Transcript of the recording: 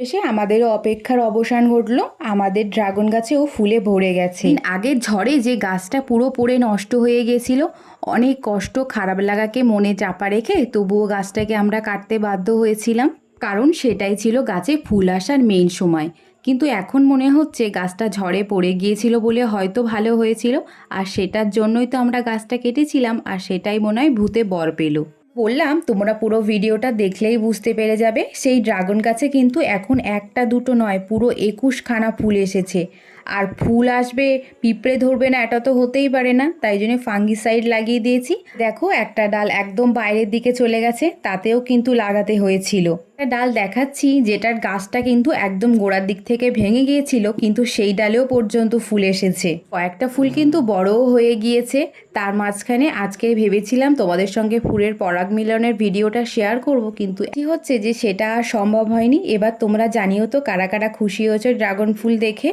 এসে আমাদেরও অপেক্ষার অবসান ঘটলো। আমাদের ড্রাগন গাছেও ফুলে ভরে গেছে। আগের ঝড়ে যে গাছটা পুরো পড়ে নষ্ট হয়ে গেছিল, অনেক কষ্ট খারাপ লাগাকে মনে চাপা রেখে তবুও গাছটাকে আমরা কাটতে বাধ্য হয়েছিলাম, কারণ সেটাই ছিল গাছে ফুল আসার মেইন সময়। কিন্তু এখন মনে হচ্ছে গাছটা ঝড়ে পড়ে গিয়েছিল বলে হয়তো ভালো হয়েছিল, আর সেটার জন্যই তো আমরা গাছটা কেটেছিলাম, আর সেটাই মনে হয় ভূতে বর পেল। বললাম তোমরা পুরো ভিডিওটা দেখলেই বুঝতে পেরে যাবে। সেই ড্রাগন গাছে কিন্তু এখন একটা দুটো নয়, পুরো 21খানা ফুল এসেছে। আর ফুল আসবে, পিঁপড়ে ধরবে না, এটা তো হতেই পারে না, তাই জন্য ফাঙ্গিসাইড লাগিয়ে দিয়েছি। দেখো একটা ডাল একদম বাইরের দিকে চলে গেছে, তাতেও কিন্তু লাগাতে হয়েছিল। একটা ডাল দেখাচ্ছি যেটার গাছটা কিন্তু একদম গোড়ার দিক থেকে ভেঙে গিয়েছিল, কিন্তু সেই ডালেও পর্যন্ত ফুল এসেছে। কয়েকটা ফুল কিন্তু বড়ও হয়ে গিয়েছে। তার মাঝখানে আজকে ভেবেছিলাম তোমাদের সঙ্গে ফুলের পরাগ মিলনের ভিডিওটা শেয়ার করব, কিন্তু কি হচ্ছে যে সেটা আর সম্ভব হয়নি। এবার তোমরা জানিও তো কারা কারা খুশি হয়েছে ড্রাগন ফুল দেখে।